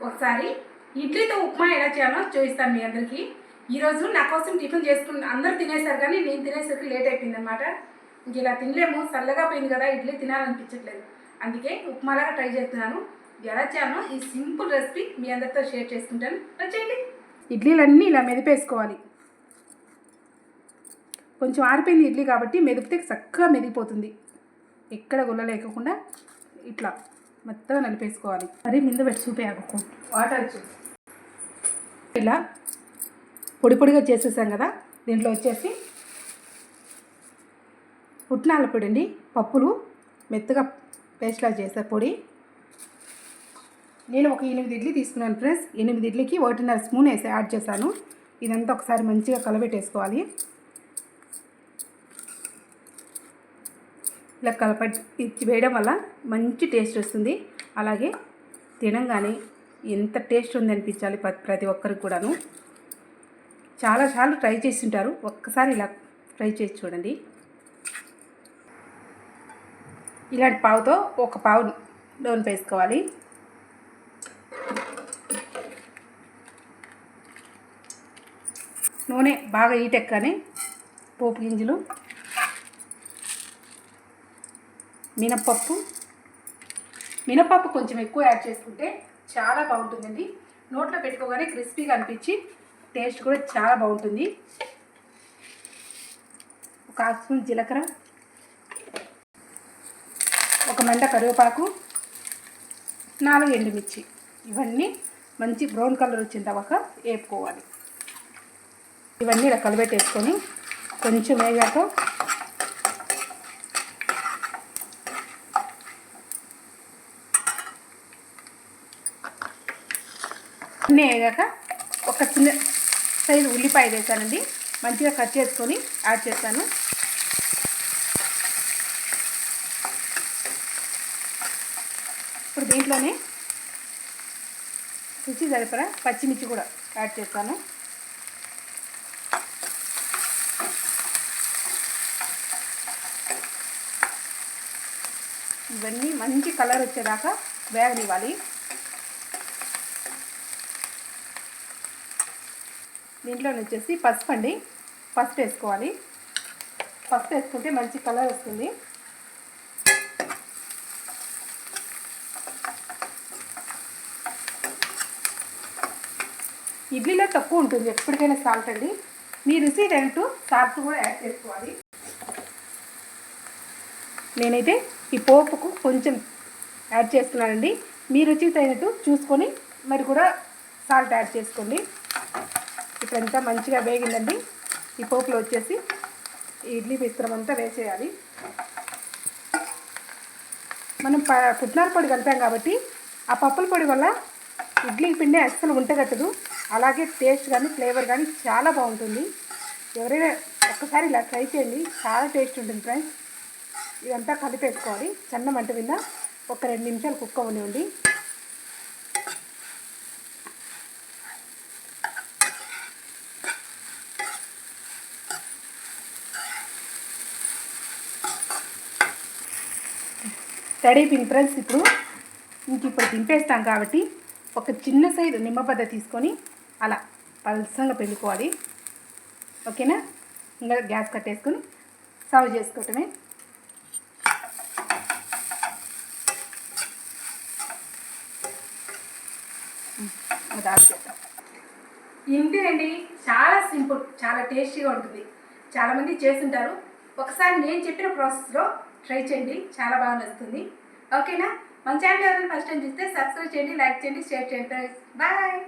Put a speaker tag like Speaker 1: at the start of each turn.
Speaker 1: ఒకసారి ఇడ్లీతో ఉప్మా ఎలా చేయాలో చూపిస్తాను మీ అందరికీ. ఈరోజు నా కోసం టిఫిన్ చేసుకుని అందరూ తినేసారు, కానీ నేను తినేసరికి లేట్ అయిపోయింది అనమాట. ఇంక ఇలా తినలేము, చల్లగా పోయింది కదా, ఇడ్లీ తినాలనిపించట్లేదు. అందుకే ఉప్మాలాగా ట్రై చేస్తున్నాను. ఎలా చేయాలో ఈ సింపుల్ రెసిపీ మీ అందరితో షేర్ చేసుకుంటాను. వచ్చేయండి. ఇడ్లీలన్నీ ఇలా మెదిపేసుకోవాలి. కొంచెం ఆరిపోయింది ఇడ్లీ కాబట్టి మెదిపితే చక్కగా మెదిగిపోతుంది. ఎక్కడ గుల్ల లేకుండా ఇట్లా మెత్తగా నలిపేసుకోవాలి. మరి మీద పెట్టి చూపేయకు, వాటర్ వచ్చి ఇలా పొడి పొడిగా చేసేసాం కదా. దీంట్లో వచ్చేసి పుట్నాల పొడి అండి, పప్పులు మెత్తగా పేస్ట్లా చేసే పొడి. నేను ఒక 8 ఇడ్లీ తీసుకున్నాను ఫ్రెండ్స్. 8 ఇడ్లీకి 1.5 స్పూన్ వేసి యాడ్ చేశాను. ఇదంతా ఒకసారి మంచిగా కలబెట్టేసుకోవాలి. ఇలా కలపట్టి వేయడం వల్ల మంచి టేస్ట్ వస్తుంది. అలాగే తినంగానే ఎంత టేస్ట్ ఉంది అనిపించాలి ప్రతి ఒక్కరికి కూడాను. చాలాసార్లు ట్రై చేసి ఉంటారు, ఒక్కసారి ఇలా ట్రై చేసి చూడండి. ఇలాంటి పావుతో ఒక పావు నూనె వేసుకోవాలి. నూనె బాగా ఈటెక్కని పోపు గింజలు, మినపప్పు కొంచెం ఎక్కువ యాడ్ చేసుకుంటే చాలా బాగుంటుందండి. నోట్లో పెట్టుకోగానే క్రిస్పీగా అనిపించి టేస్ట్ కూడా చాలా బాగుంటుంది. ఒక 1/2 స్పూన్ జీలకర్ర, ఒక మంట కరివేపాకు, 4 ఎండుమిర్చి. ఇవన్నీ మంచి బ్రౌన్ కలర్ వచ్చిన తర్వాత వేపుకోవాలి. ఇవన్నీ ఇలా కలబెట్టేసుకొని కొంచెం వేగాక అన్నీ వేగాక ఒక చిన్న సైజు ఉల్లిపాయ వేసానండి, మంచిగా కట్ చేసుకొని యాడ్ చేస్తాను. ఇప్పుడు దీంట్లోనే రుచి సరిపడా పచ్చిమిర్చి కూడా యాడ్ చేస్తాను. ఇవన్నీ మంచి కలర్ వచ్చేదాకా వేగనివ్వాలి. దీంట్లో వచ్చేసి పసుపు అండి, పసుపు వేసుకోవాలి. పసుపు వేసుకుంటే మంచి కలర్ వస్తుంది. ఇడ్లీలో తక్కువ ఉంటుంది ఎప్పటికైనా సాల్ట్ అండి. మీ రుచి తగినట్టు సాల్ట్ కూడా యాడ్ చేసుకోవాలి. నేనైతే ఈ పోపుకు కొంచెం యాడ్ చేస్తున్నానండి. మీ రుచికి తగినట్టు చూసుకొని మరి కూడా సాల్ట్ యాడ్ చేసుకోండి. ఇప్పుడంతా మంచిగా వేగిందండి. ఈ పోపులో వచ్చేసి ఇడ్లీ మిశ్రమం అంతా వేసేయాలి. మనం పుట్నాల పొడి కలిపాం కాబట్టి ఆ పప్పుల పొడి వల్ల ఇడ్లీ పిండి అస్సలు ఉంటగట్టదు. అలాగే టేస్ట్ కానీ ఫ్లేవర్ కానీ చాలా బాగుంటుంది. ఎవరైనా ఒక్కసారి ఇలా ట్రై చేయండి, చాలా టేస్ట్ ఉంటుంది ఫ్రెండ్స్. ఇదంతా కలిపేసుకోవాలి. సన్న మంట మీద ఒక 2 నిమిషాలు కుక్ అవనివ్వండి. రెడీ అయిపోయింది ఫ్రెండ్స్. ఇప్పుడు దింపేస్తాం కాబట్టి ఒక చిన్న సైజు నిమ్మబద్ద తీసుకొని అలా పల్సంగా పెళ్ళుకోవాలి. ఓకేనా? ఇంకా గ్యాస్ కట్టేసుకొని సర్వ్ చేసుకోవటమే. ఇంతేనండి, చాలా సింపుల్, చాలా టేస్టీగా ఉంటుంది. చాలామంది చేస్తుంటారు. ఒకసారి నేను చెప్పిన ప్రాసెస్లో ట్రై చేయండి, చాలా బాగా నచ్చుతుంది. ఓకేనా? మన ఛానల్ ఎవరైనా ఫస్ట్ టైం చూస్తే సబ్స్క్రైబ్ చేయండి, లైక్ చేయండి, షేర్ చేయండి. బాయ్.